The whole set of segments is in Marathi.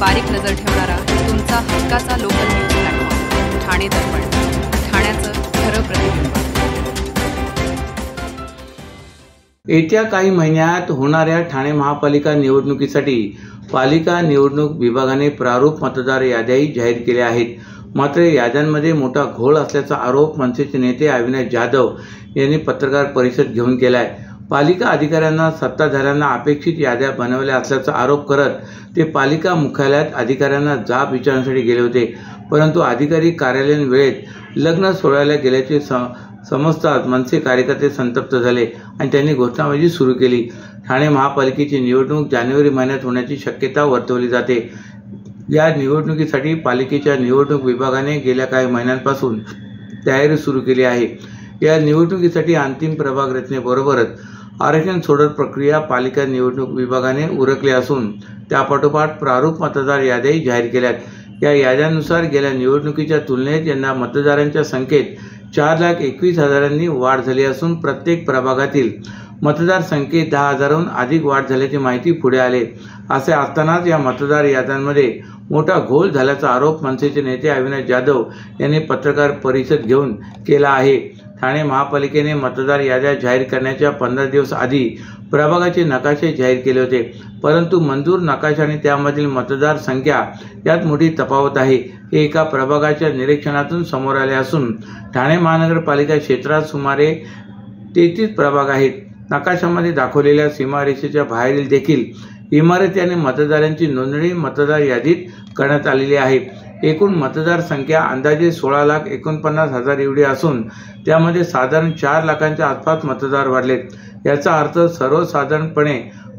बारीक नजर ठेवणारा तुमचा हक्काचा लोकल न्यूज प्लॅटफॉर्म ठाणे दर्पण, ठाण्याचं खरं प्रतिबिंब। येत्या काही महिन्यात होणाऱ्या ठाणे महापालिका निवडणुकीसाठी पालिका निवडणूक विभागाने प्रारूप मतदार याद्याही जाहीर केल्या आहेत। मात्र याद्यांमध्ये मोठा घोळ असल्याचा आरोप मनसेचे नेते अविनाश जाधव यांनी पत्रकार परिषद घेऊन केलाय। पालिका अधिकाऱ्यांना सत्ताधाऱ्यांना अपेक्षित याद्या बनवल्या असल्याचा आरोप करत ते पालिका मुख्यालयात अधिकाऱ्यांना जाब विचारण्यासाठी गेले होते, परंतु अधिकारी कार्यालयीन वेळेत लग्न सोहळ्याला गेल्याचे समजताच मनसे कार्यकर्ते संतप्त झाले आणि त्यांनी घोषणाबाजी सुरू केली। ठाणे महापालिकेची निवडणूक जानेवारी महिन्यात होण्याची शक्यता वर्तवली जाते। या निवडणुकीसाठी पालिकेच्या निवडणूक विभागाने गेल्या काही महिन्यांपासून तयारी सुरू केली आहे। या निवडणुकीसाठी अंतिम प्रभाग रचनेबरोबरच आरक्षण सोडत प्रक्रिया पालिका निवडणूक विभागाने उरकली असून त्यापाठोपाठ प्रारूप मतदार याद्याही जाहीर केल्यात। या याद्यांनुसार गेल्या निवडणुकीच्या तुलनेत यंदा मतदारांच्या संख्येत 4,21,000 वाढ झाली असून प्रत्येक प्रभागातील मतदार संख्येत 10,000हून अधिक वाढ झाल्याची माहिती पुढे आले। असे असतानाच या मतदार याद्यांमध्ये मोठा घोळ झाल्याचा आरोप मनसेचे नेते अविनाश जाधव यांनी पत्रकार परिषद घेऊन केला आहे। ठाणे महापालिकेने मतदार याद्या जाहीर करण्याच्या 15 दिवस आधी प्रभागाचे नकाशे जाहीर केले होते, परंतु मंजूर नकाशा आणि त्यामधील मतदार संख्या यात मोठी तफावत आहे। हे एका प्रभागाच्या निरीक्षणातून समोर आले असून ठाणे महानगरपालिका क्षेत्रात सुमारे 33 प्रभाग आहेत। नकाशामध्ये दाखवलेल्या सीमारेषेच्या बाहेरील देखील इमारती आणि मतदारांची नोंदणी मतदार यादीत करण्यात आलेली आहे। एकूण मतदार संख्या अंदाजे 16,49,000 एवढी असून त्यामध्ये साधारण 4 लाखांच्या आसपास मतदार वाढलेत। याचा अर्थ सर्वसाधारणपणे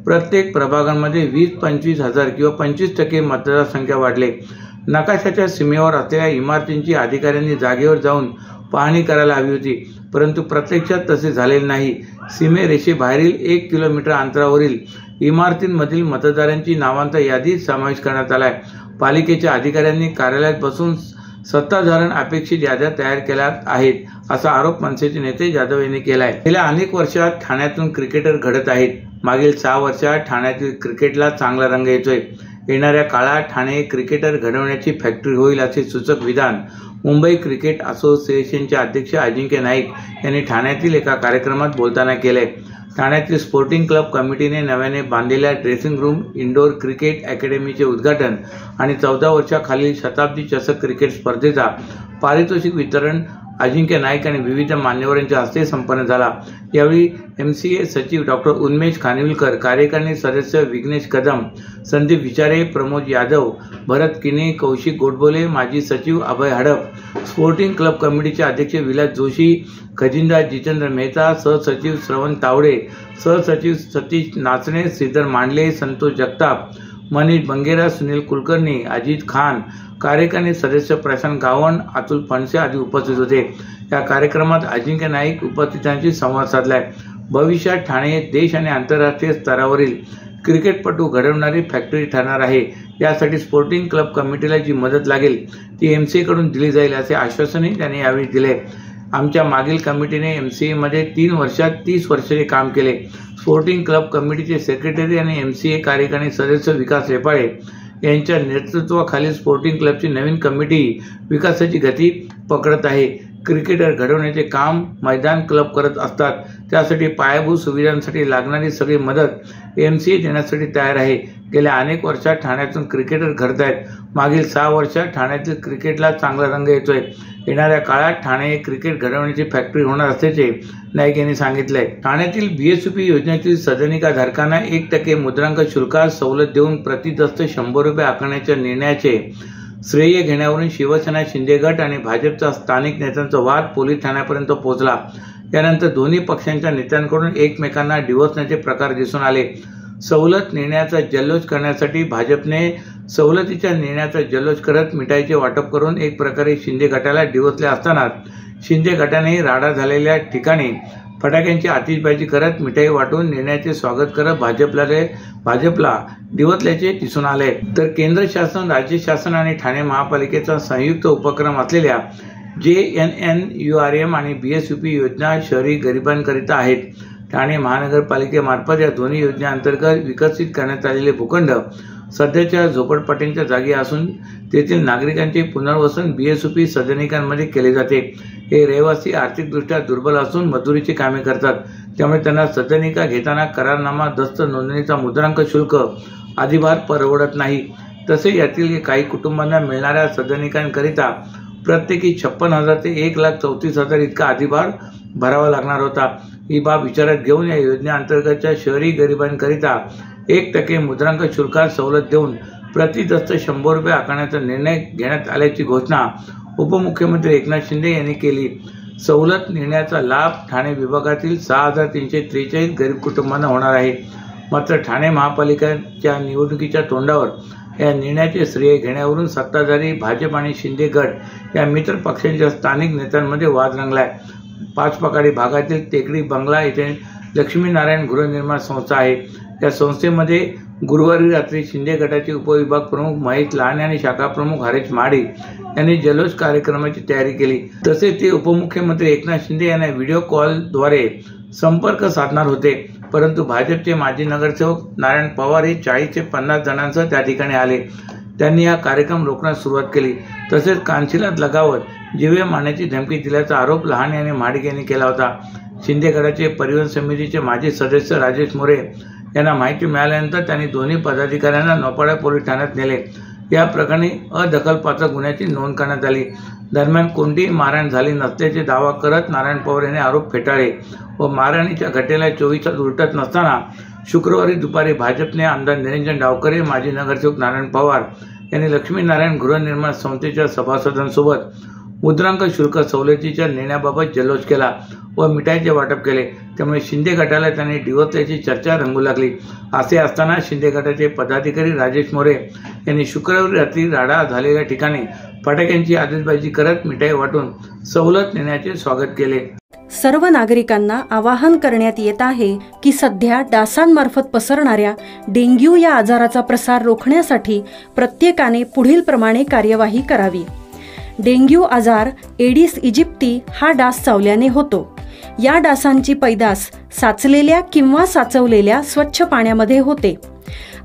प्रत्येक प्रभागांमध्ये 20-25 हजार किंवा 25% मतदार संख्या वाढले। नकाशाच्या सीमेवर असलेल्या इमारतींची अधिकाऱ्यांनी जागेवर जाऊन पाहणी करायला हवी होती, परंतु प्रत्यक्षात तसे झालेले नाही। सीमेरेषेबाहेरील 1 किलोमीटर अंतरावरील इमारतींमधील मतदारांची नावांचा यादीत समावेश करण्यात आलाय। पालिकेच्या अधिकाऱ्यांनी कार्यालयात बसून सत्ताधाऱ्यांना अपेक्षित याद्या तयार केल्या आहेत, असा आरोप मनसेचे नेते जाधव यांनी केलाय। गेल्या अनेक वर्षात ठाण्यातून क्रिकेटर घडत आहेत। मागील 6 वर्षात ठाण्यातील क्रिकेटला चांगला रंग येतोय। येणाऱ्या काळात ठाणे क्रिकेटर घडवण्याची फॅक्टरी होईल असे सूचक विधान मुंबई क्रिकेट असोसिएशनचे अध्यक्ष अजिंक्य नाईक यांनी ठाण्यातील एका कार्यक्रमात बोलताना केले। ठाण्यातील स्पोर्टिंग क्लब कमिटीने नव्याने बांधलेल्या ड्रेसिंग रूम इंडोर क्रिकेट अकॅडमीचे उद्घाटन आणि 14 वर्षाखालील शताब्दी चषक क्रिकेट स्पर्धेचा पारितोषिक वितरण अजिंक्य नाईक आणि विविध मान्यवरांच्या हस्ते संपन्न झाला। यावेळी MCA सचिव डॉ. उन्मेष खानविलकर, कार्यकारिणी सदस्य विघ्नेश कदम, संदीप विचारे, प्रमोद यादव, भरत किने, कौशिक गोडबोले, माजी सचिव अभय हडप, स्पोर्टिंग क्लब कमिटीचे अध्यक्ष विलास जोशी, खजिनदार जितेंद्र मेहता, सहसचिव श्रवण तावडे, सहसचिव सतीश नाचणे, श्रीधर मांडले, संतोष जगताप, मनीष बंगेरा, सुनील कुलकर्णी, अजित खान, कार्यकारिणी सदस्य प्रशांत गावण, अतुल फणसे आदी उपस्थित होते। या कार्यक्रमात अजिंक्य नाईक उपस्थितांशी संवाद साधलाय। भविष्यात ठाणे देश आणि आंतरराष्ट्रीय स्तरावरील क्रिकेटपटू घडवणारी फॅक्टरी ठरणार आहे। यासाठी स्पोर्टिंग क्लब कमिटीला जी मदत लागेल ती MCA कडून दिली जाईल असे आश्वासनही त्यांनी यावेळी दिले। आमच्या मागील कमिटीने MCA मध्ये 3 वर्षात 30 वर्षाचे काम केले। स्पोर्टिंग क्लब कमिटीचे सेक्रेटरी आणि MCA कार्यकारिणी सदस्य विकास रेपाळे यांच्या नेतृत्वाखालील स्पोर्टिंग क्लबची नवीन कमिटी विकासाची गती पकडत आहे। क्रिकेटर घडवण्याचे काम मैदान क्लब करत असतात, त्यासाठी पायाभूत सुविधांसाठी लागणारी सगळी मदत MCA देण्यासाठी तयार आहे। गेल्या अनेक वर्षात ठाण्यातून क्रिकेटर घडत आहेत। मागील 6 वर्षात ठाण्यातील क्रिकेटला चांगला रंग येतोय। येणाऱ्या काळात ठाणे क्रिकेट घडवण्याची फॅक्टरी होणार असल्याचे नाईक यांनी सांगितले। ठाण्यातील BSUP योजनेतील सदनिका धारकांना 1% मुद्रांक शुल्कात सवलत देऊन प्रतिदस्त 100 रुपये आकारण्याच्या निर्णयाचे श्रेय घेण्यावरून शिवसेना शिंदे गट आणि भाजपचा स्थानिक नेत्यांचा वाद पोलीस ठाण्यापर्यंत पोहोचला। यानंतर दोन्ही पक्षांच्या नेत्यांकडून एकमेकांना डिवचण्याचे प्रकार दिसून आले। सवलत निर्णयाचा जल्लोष करण्यासाठी भाजपने सवलतीच्या निर्णयाचा जल्लोष करत मिठाईचे वाटप करून एक प्रकारे शिंदे गटाला डिवचले असताना शिंदे गटाने राडा झालेल्या ठिकाणी फटाक्यांची आतिषबाजी करत मिठाई वाटून निर्णयाचे स्वागत करत भाजपला डिवचल्याचे दिसून आले। तर केंद्र शासन, राज्य शासन आणि ठाणे महापालिकेचा संयुक्त उपक्रम असलेल्या JNNURM आणि BSUP योजना शहरी गरिबांकरिता आहेत। ठाणे महानगरपालिकेमार्फत या दोन्ही योजनांतर्गत विकसित करण्यात आलेले भूखंड सध्याच्या झोपडपट्ट्यांच्या जागी असून तेथील नागरिकांचे पुनर्वसन बीएसयूपी सदनिकांमध्ये केले जाते। हे रहिवासी आर्थिकदृष्ट्या दुर्बल असून मजुरीची कामे करतात, त्यामुळे त्यांना सदनिका घेताना करारनामा, दस्त, नोंदणीचा मुद्रांक शुल्क आदी भार परवडत नाही। तसे यातील काही कुटुंबांना मिळणाऱ्या सदनिकांकरिता प्रत्येकी 56,000 ते 1,34,000 इतका अधिभार भरावा लागणार होता। ही बाब विचारात घेऊन या योजनेअंतर्गतच्या शहरी गरिबांकरिता 1% मुद्रांक शुल्कात सवलत देऊन प्रति दस्त 100 रुपये आकारण्याचा निर्णय घेण्यात आल्याची घोषणा उपमुख्यमंत्री एकनाथ शिंदे यांनी केली। सवलत निर्णयाचा लाभ ठाणे विभागातील 6,343 गरीब कुटुंबांना होणार आहे। मात्र ठाणे महापालिकेच्या निवडणुकीच्या तोंडावर या निर्णयाचे श्रेय घेण्यावरून सत्ताधारी भाजप आणि शिंदे गट या मित्र पक्षांच्या स्थानिक नेत्यांमध्ये वाद रंगलाय। पाचपकाडी भागातील टेकडी बंगला येथे लक्ष्मीनारायण गृहनिर्माण संस्था आहे। या संस्थेमध्ये गुरुवारी रात्री शिंदे गटाचे उपविभाग प्रमुख महेश लहाने आणि शाखा प्रमुख हरेश माडी यांनी जल्लोष कार्यक्रमाची तयारी केली। तसेच ते उपमुख्यमंत्री एकनाथ शिंदे यांना व्हिडिओ कॉलद्वारे संपर्क साधणार होते, परंतु भाजपचे माजी नगरसेवक नारायण पवार हे 40 ते 50 जणांसह त्या ठिकाणी आले। त्यांनी हा कार्यक्रम रोखण्यास सुरुवात केली। तसेच कानशिलात लगावत जीवे मारण्याची धमकी दिल्याचा आरोप लहाने आणि माडिक यांनी केला होता। शिंदे गटाचे परिवहन समितीचे माजी सदस्य राजेश मोरे यांना माहिती मिळाल्यानंतर त्यांनी दोन्ही पदाधिकाऱ्यांना नौपाडा पोलीस ठाण्यात नेले। या प्रकरणी अदखलपात्र गुन्ह्याची नोंद करण्यात आली। दरम्यान कोणतीही मारहाण झाली नसल्याचे दावा करत नारायण पवार यांनी आरोप फेटाळले व मारहाणीच्या घटनेला 24 तास उलटत नसताना शुक्रवारी दुपारी भाजपने आमदार निरंजन डावकरे, माजी नगरसेवक नारायण पवार यांनी लक्ष्मीनारायण गृहनिर्माण संस्थेच्या सभासदांसोबत मुद्रांक शुल्क सवलतीच्या निर्णयाबाबत जल्लोष केला व मिठाईचे वाटप केले। त्यामुळे शिंदे गटाला त्यांनी डिवचल्याची चर्चा रंगू लागली। असे असताना शिंदे गटाचे पदाधिकारी राजेश मोरे यांनी शुक्रवारी रात्री राडा झालेल्या ठिकाणी फटाक्यांची आतिषबाजी करत मिठाई वाटून सवलत नेण्याचे स्वागत केले। सर्व नागरिकांना आवाहन करण्यात येत आहे की सध्या डासांमार्फत पसरणाऱ्या डेंग्यू या आजाराचा प्रसार रोखण्यासाठी प्रत्येकाने पुढील प्रमाणे कार्यवाही करावी। डेंग्यू आजार एडिस इजिप्ती हा डास चावल्याने होतो। या डासांची पैदास साचलेल्या किंवा साचवलेल्या स्वच्छ पाण्यामध्ये होते।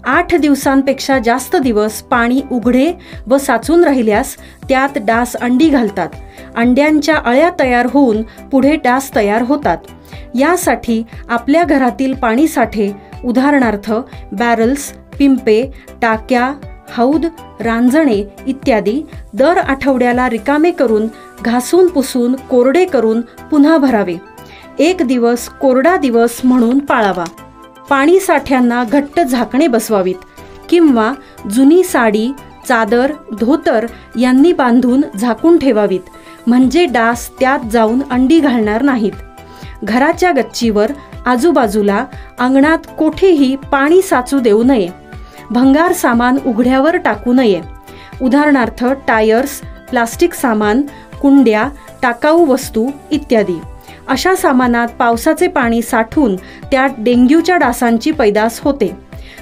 8 दिवसांपेक्षा जास्त दिवस पाणी उघडे व साचून राहिल्यास त्यात डास अंडी घालतात। अंड्यांच्या अळ्या तयार होऊन पुढे डास तयार होतात। यासाठी आपल्या घरातील पाणी साठे उदाहरणार्थ बॅरल्स, पिंपे, टाक्या, हौद, रांजणे इत्यादी दर आठवड्याला रिकामे करून घासून पुसून कोरडे करून पुन्हा भरावे। 1 दिवस कोरडा दिवस म्हणून पाळावा। पाणी साठ्यांना घट्ट झाकणे बसवावीत किंवा जुनी साडी, चादर, धोतर यांनी बांधून झाकून ठेवावीत, म्हणजे डास त्यात जाऊन अंडी घालणार नाहीत। घराच्या गच्चीवर, आजूबाजूला, अंगणात कोठेही पाणी साचू देऊ नये। भंगार सामान उघड्यावर टाकू नये, उदाहरणार्थ टायर्स, प्लास्टिक सामान, कुंड्या, टाकाऊ वस्तू इत्यादी। अशा सामानात पावसाचे पाणी साठून त्यात डेंग्यूच्या डासांची पैदास होते।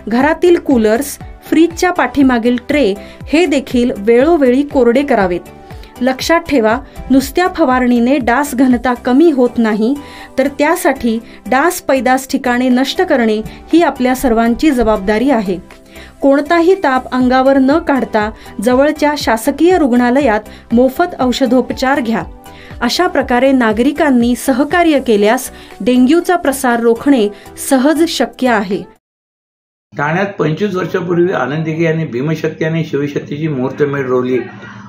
घरातील कूलर्स, फ्रीजच्या पाठीमागील ट्रे हे देखील वेळोवेळी कोरडे करावेत। लक्षात ठेवा, नुसत्या फवारणीने डास घनता कमी होत नाही, तर त्यासाठी डास पैदास ठिकाणे नष्ट करणे ही आपल्या सर्वांची जबाबदारी आहे। कोणताही ताप अंगावर न काढता जवळच्या शासकीय रुग्णालयात मोफत औषधोपचार घ्या। अशा प्रकारे नागरिकांनी सहकार्य केल्यास डेंग्यूचा प्रसार रोखणे सहज शक्य आहे। ठाण्यात 25 वर्षापूर्वी आनंदीगे यांनी भीमशक्ती आणि शिवशक्तीची मुहूर्तमेढ रोवली।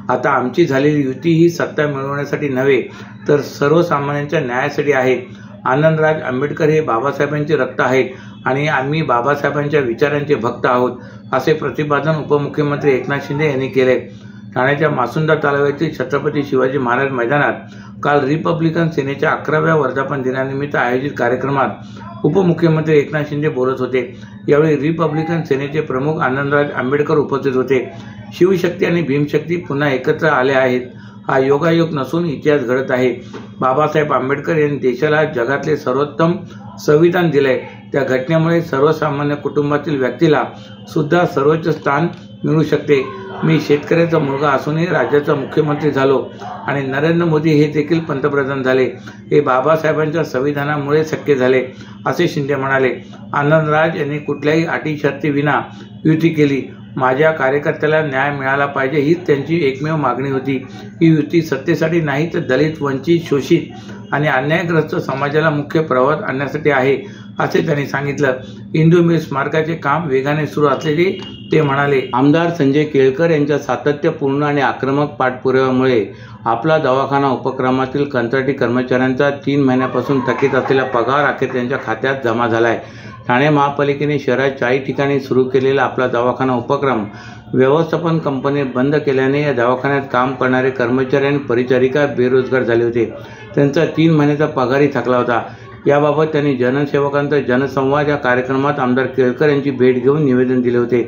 आता आमची झालेली युती ही सत्ता मिळवण्यासाठी नव्हे, तर सर्वसामान्यांच्या न्यायासाठी आहे। आनंदराज आंबेडकर हे बाबासाहेबांचे रक्त आहेत आणि आम्ही बाबासाहेबांच्या विचारांचे भक्त आहोत, असे प्रतिपादन उपमुख्यमंत्री एकनाथ शिंदे यांनी केले। ठाण्याच्या मासुंदा तलावातील छत्रपती शिवाजी महाराज मैदानात काल रिपब्लिकन सेनेच्या 11व्या वर्धापन दिनानिमित्त आयोजित कार्यक्रमात उपमुख्यमंत्री एकनाथ शिंदे बोलत होते। यावेळी रिपब्लिकन सेनेचे प्रमुख आनंदराज आंबेडकर उपस्थित होते। शिवशक्ती आणि भीमशक्ती पुन्हा एकत्र आल्या आहेत, हा योगायोग नसून इतिहास घडत आहे। बाबासाहेब आंबेडकर यांनी देशाला जगातले सर्वोत्तम संविधान दिले। त्या घटनेमुळे सर्वसामान्य कुटुंबातील व्यक्तीला सुद्धा सर्वोच्च स्थान मिळू शकते। मी शेतकऱ्याचा मुलगा असूनही राज्याचा मुख्यमंत्री झालो आणि नरेंद्र मोदी हे देखील पंतप्रधान झाले, हे बाबासाहेबांच्या संविधानामुळे शक्य झाले, असे शिंदे म्हणाले। आनंदराज यांनी कुठल्याही अटी शर्ती विना युती केली माझ्या कार्यकर्त्याला न्याय मिळाला पाहिजे हीच त्यांची एकमेव मागणी होती. ही युती सत्तेसाठी नाही तर दलित, वंचित, शोषित आणि अन्यायग्रस्त समाजाला मुख्य प्रवाहात आणण्यासाठी आहे असे त्यांनी सांगितलं. इंदू मिल स्मारकाचे काम वेगाने सुरू असल्याचे ते म्हणाले. आमदार संजय केळकर यांच्या सातत्यपूर्ण आणि आक्रमक पाठपुराव्यामुळे आपला दवाखाना उपक्रमातील कंत्राटी कर्मचाऱ्यांचा 3 महिन्यापासून थकीत असलेला पगार अखेर त्यांच्या खात्यात जमा झाला आहे. ठाणे महापालिकेने शहरात 40 ठिकाणी सुरू केलेला आपला दवाखाना उपक्रम व्यवस्थापन कंपनी बंद केल्याने या दवाखान्यात काम करणारे कर्मचारी आणि परिचारिका बेरोजगार झाले होते. त्यांचा 3 महिन्याचा पगारही थकला होता. याबाबत त्यांनी जनसेवकांचा जनसंवाद या कार्यक्रमात आमदार केळकर यांची भेट घेऊन निवेदन दिले होते.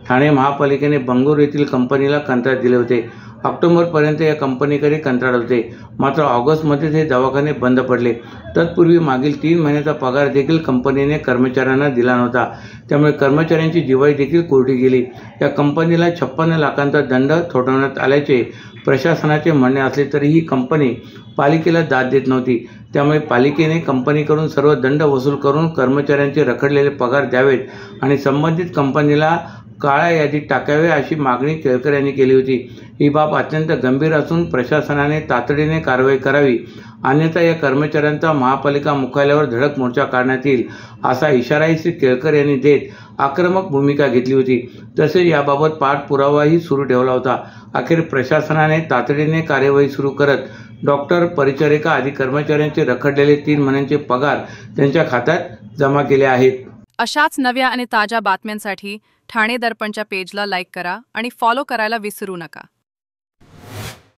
ठाणे महापालिकेने बंगळुरू येथील कंपनीला कंत्राट दिले होते. ऑक्टोबरपर्यंत या कंपनीकडे कंत्राट होते. मात्र ऑगस्टमध्येच हे दवाखाने बंद पडले. तत्पूर्वी मागील 3 महिन्याचा पगार देखील कंपनीने कर्मचाऱ्यांना दिला नव्हता. त्यामुळे कर्मचाऱ्यांची दिवाळी देखील कोरडी गेली. या कंपनीला 56 लाखांचा दंड ठोठावण्यात आल्याचे प्रशासनाचे म्हणणे असले तरी ही कंपनी पालिकेला दाद देत नव्हती. त्यामुळे पालिकेने कंपनीकडून सर्व दंड वसूल करून कर्मचाऱ्यांचे रखडलेले पगार द्यावेत आणि संबंधित कंपनीला काळ्या यादीत टाकावे अशी मागणी केळकर यांनी केली होती. ही बाब अत्यंत गंभीर असून प्रशासनाने तातडीने कारवाई करावी, अन्यथा या कर्मचाऱ्यांचा महापालिका मुख्यालयावर धडक मोर्चा काढण्यात येईल असा इशाराही श्री केळकर यांनी देत आक्रमक भूमिका घेतली होती. तसेच याबाबत पाठपुरावाही सुरू ठेवला होता. अखेर प्रशासनाने तातडीने कार्यवाही सुरू करत डॉक्टर, परिचारिका आदी कर्मचाऱ्यांचे रखडलेले 3 महिन्यांचे पगार त्यांच्या खात्यात जमा केले आहेत. अशाच नव्या आणि ताज्या बातम्यांसाठी ठाणे दर्पणच्या पेजला लाईक करा आणि फॉलो करायला विसरू नका.